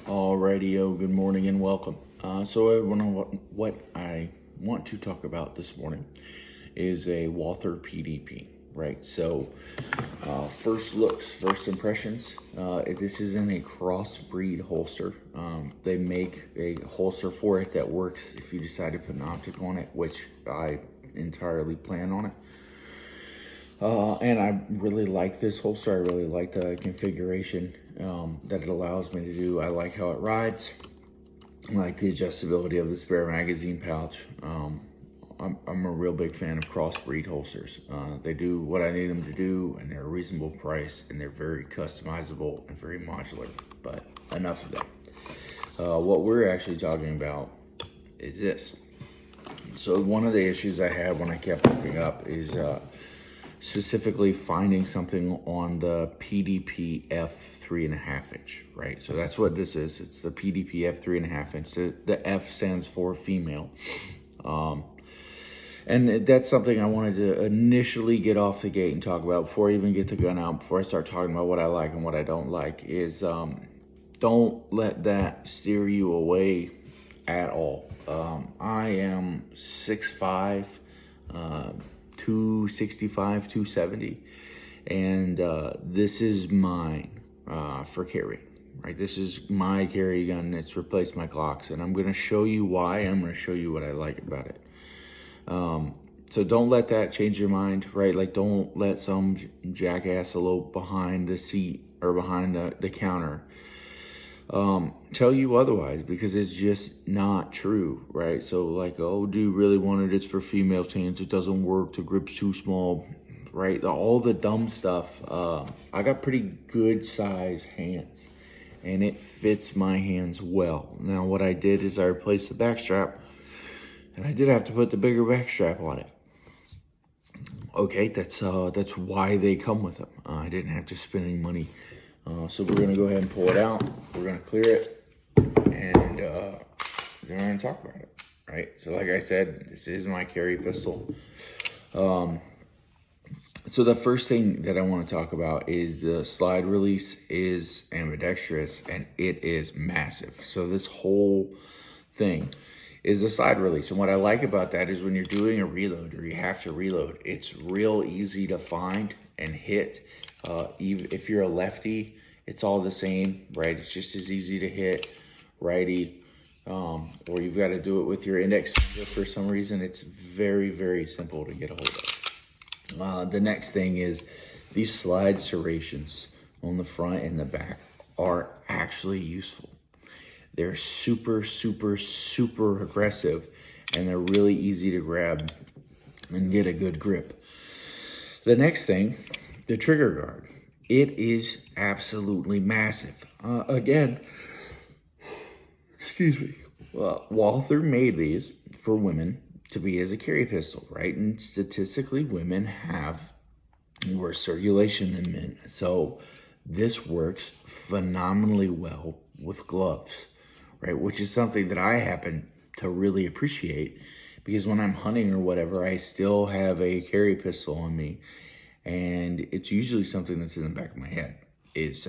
Alrighty, good morning and welcome. What I want to talk about this morning is a Walther PDP, right? First looks, first impressions. This isn't a crossbreed holster. They make a holster for it that works if you decide to put an optic on it, which I entirely plan on it. And I really like this holster. I really like the configuration that it allows me to do. I like how it rides. I like the adjustability of the spare magazine pouch. I'm a real big fan of crossbreed holsters. They do what I need them to do, and they're a reasonable price, and they're very customizable and very modular. But enough of that. What we're actually talking about is this. So one of the issues I had when I kept looking up is specifically finding something on the PDP F 3.5 inch, right? So that's what this is. It's the PDP F 3.5 inch. The F stands for female. And that's something I wanted to initially get off the gate and talk about before I even get the gun out, before I start talking about what I like and what I don't like, is don't let that steer you away at all. I am 6'5", 265, 270, and this is mine for carry, right? This is my carry gun. It's replaced my Glocks, and I'm going to show you why. I'm going to show you what I like about it. So don't let that change your mind, right? Like, don't let some jackassalope behind the seat or behind the counter tell you otherwise, because it's just not true, right? So like, oh, do you really want it? It's for female hands. It doesn't work. The grip's too small, right? All the dumb stuff. I got pretty good size hands, and it fits my hands well. Now, what I did is I replaced the back strap, and I did have to put the bigger back strap on it. Okay, that's why they come with them. I didn't have to spend any money. So we're going to go ahead and pull it out. We're going to clear it, and we're going to talk about it, right? So like I said, this is my carry pistol. So the first thing that I want to talk about is the slide release is ambidextrous, and it is massive. So this whole thing is the slide release. And what I like about that is when you're doing a reload or you have to reload, it's real easy to find and hit. Even if you're a lefty, it's all the same, right? It's just as easy to hit righty, or you've got to do it with your index finger for some reason. It's very, very simple to get a hold of. The next thing is these slide serrations on the front and the back are actually useful. They're super, super, super aggressive, and they're really easy to grab and get a good grip. The next thing, the trigger guard. It is absolutely massive. Again, excuse me. Walther made these for women to be as a carry pistol, right? And statistically, women have worse circulation than men. So this works phenomenally well with gloves, right? Which is something that I happen to really appreciate, because when I'm hunting or whatever, I still have a carry pistol on me. And it's usually something that's in the back of my head is,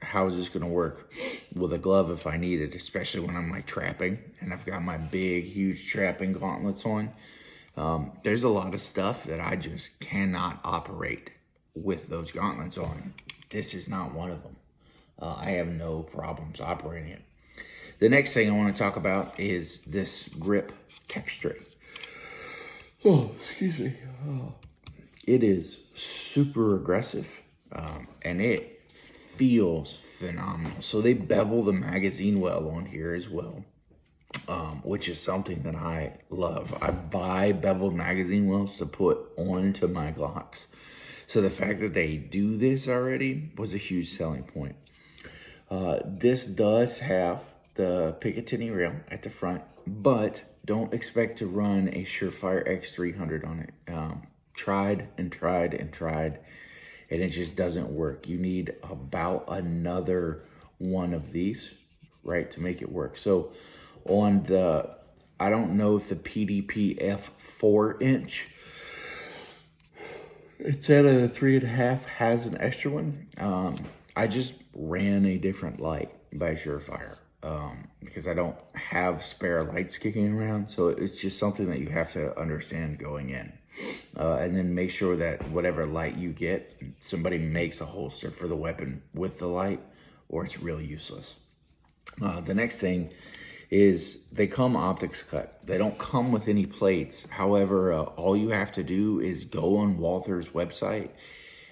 how is this going to work with a glove if I need it, especially when I'm like trapping and I've got my big, huge trapping gauntlets on. There's a lot of stuff that I just cannot operate with those gauntlets on. This is not one of them. I have no problems operating it. The next thing I want to talk about is this grip texture. Oh, excuse me. Oh. It is super aggressive, and it feels phenomenal. So they bevel the magazine well on here as well, which is something that I love. I buy beveled magazine wells to put onto my Glocks. So the fact that they do this already was a huge selling point. This does have the Picatinny rail at the front, but don't expect to run a Surefire X300 on it. Tried and tried and tried, and it just doesn't work. You need about another one of these, right, to make it work. So on the, I don't know if the PDP F 4-inch, it's at a 3.5, has an extra one. I just ran a different light by Surefire. because I don't have spare lights kicking around. So it's just something that you have to understand going in. And then make sure that whatever light you get, somebody makes a holster for the weapon with the light, or it's really useless. The next thing is they come optics cut. They don't come with any plates. However, all you have to do is go on Walther's website,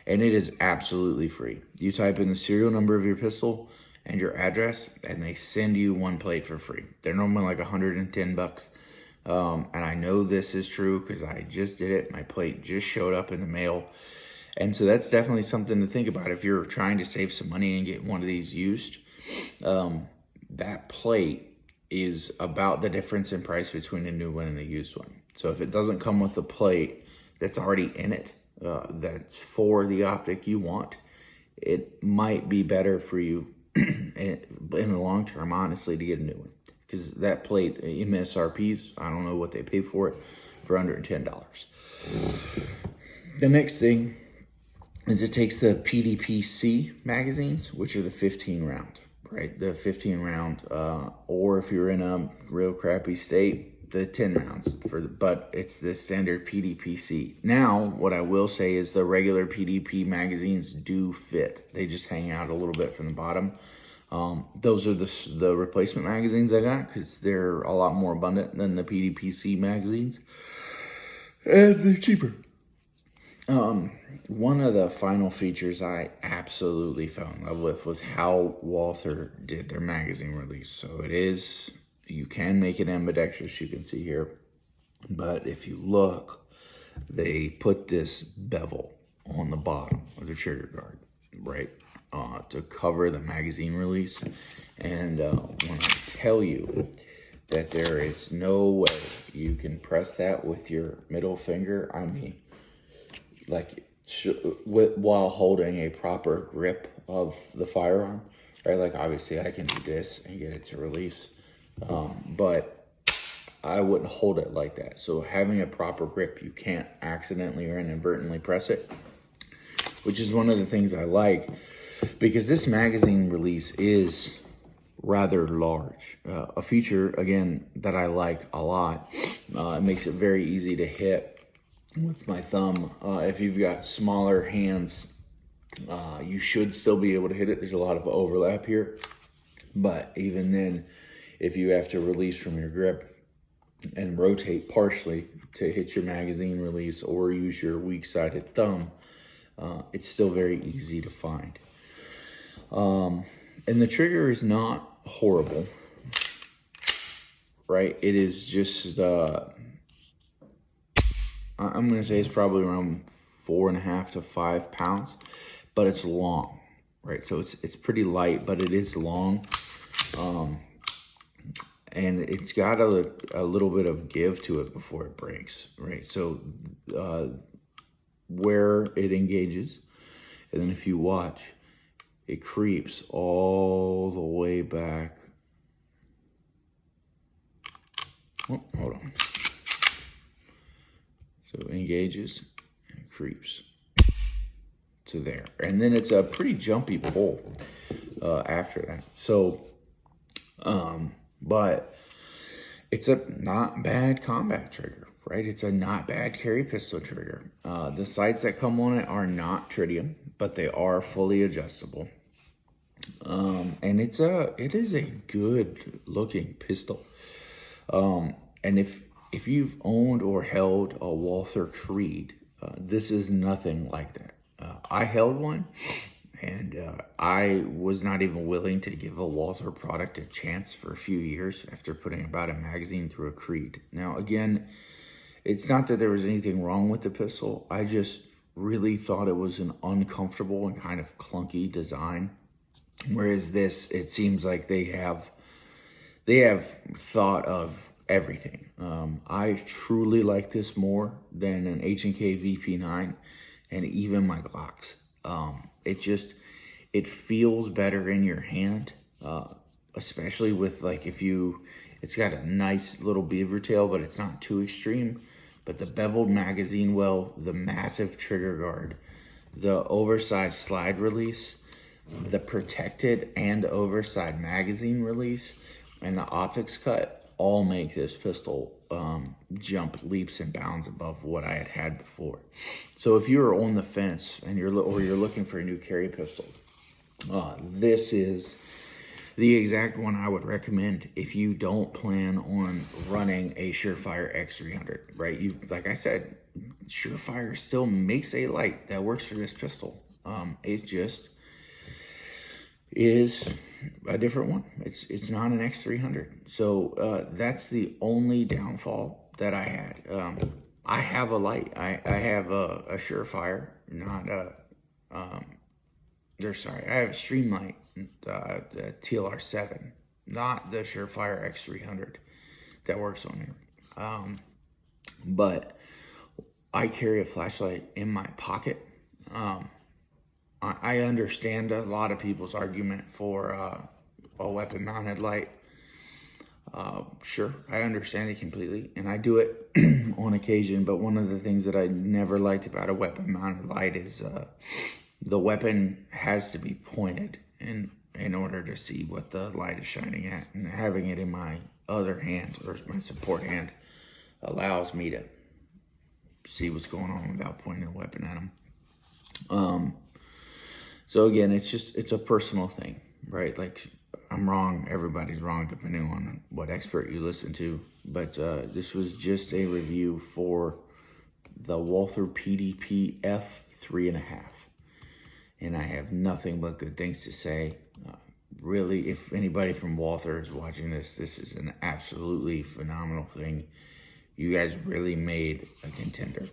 and it is absolutely free. You type in the serial number of your pistol and your address, and they send you one plate for free. They're normally like 110 bucks. And I know this is true because I just did it. My plate just showed up in the mail. And so that's definitely something to think about if you're trying to save some money and get one of these used. That plate is about the difference in price between a new one and a used one. So if it doesn't come with a plate that's already in it, that's for the optic you want, it might be better for you in the long term, honestly, to get a new one. Because that plate, MSRPs, I don't know what they pay for it, for under $10. The next thing is it takes the PDP magazines, which are the 15 round, right? The 15 round, or if you're in a real crappy state, the 10 rounds, but it's the standard PDP. Now, what I will say is the regular PDP magazines do fit. They just hang out a little bit from the bottom. Those are the replacement magazines I got because they're a lot more abundant than the PDP magazines, and they're cheaper. One of the final features I absolutely fell in love with was how Walther did their magazine release. So you can make it ambidextrous, you can see here, but if you look, they put this bevel on the bottom of the trigger guard, right? To cover the magazine release. And when I tell you that there is no way you can press that with your middle finger, I mean, like while holding a proper grip of the firearm, right? Like obviously I can do this and get it to release, but I wouldn't hold it like that. So having a proper grip, you can't accidentally or inadvertently press it, which is one of the things I like, because this magazine release is rather large. A feature, again, that I like a lot. It makes it very easy to hit with my thumb. If you've got smaller hands, you should still be able to hit it. There's a lot of overlap here. But even then, if you have to release from your grip and rotate partially to hit your magazine release or use your weak-sided thumb, it's still very easy to find. And the trigger is not horrible, right? It is just, I'm going to say it's probably around 4.5 to 5 pounds, but it's long, right? So it's pretty light, but it is long. And it's got a little bit of give to it before it breaks, right? So where it engages, and then if you watch, it creeps all the way back. Oh, hold on. So it engages and creeps to there. And then it's a pretty jumpy pull after that. So, but it's a not bad combat trigger, right? It's a not bad carry pistol trigger. The sights that come on it are not tritium, but they are fully adjustable. And it is a good looking pistol. And if you've owned or held a Walther Creed, this is nothing like that. I held one, and I was not even willing to give a Walther product a chance for a few years after putting about a magazine through a Creed. Now, again, it's not that there was anything wrong with the pistol. I just really thought it was an uncomfortable and kind of clunky design. Whereas this, it seems like they have thought of everything. I truly like this more than an H&K VP9 and even my Glocks. It feels better in your hand, especially with like it's got a nice little beaver tail, but it's not too extreme. But the beveled magazine well, the massive trigger guard, the oversized slide release, the protected and oversized magazine release and the optics cut all make this pistol jump leaps and bounds above what I had before. So if you're on the fence and you're looking for a new carry pistol, this is the exact one I would recommend if you don't plan on running a Surefire X300, right? Like I said, Surefire still makes a light that works for this pistol. It just is a different one. It's not an X300. So that's the only downfall that I had. I have a light. I have a Surefire, not a I have a Streamlight, the TLR7, not the Surefire X300 that works on here. But I carry a flashlight in my pocket. I understand a lot of people's argument for a weapon-mounted light. Sure, I understand it completely, and I do it on occasion, but one of the things that I never liked about a weapon-mounted light is the weapon has to be pointed in order to see what the light is shining at, and having it in my other hand, or my support hand, allows me to see what's going on without pointing the weapon at them. So again, it's a personal thing, right? Like, I'm wrong, everybody's wrong depending on what expert you listen to, but this was just a review for the Walther PDP F 3.5, and I have nothing but good things to say. Really, if anybody from Walther is watching this, this is an absolutely phenomenal thing. You guys really made a contender.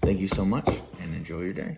Thank you so much, and enjoy your day.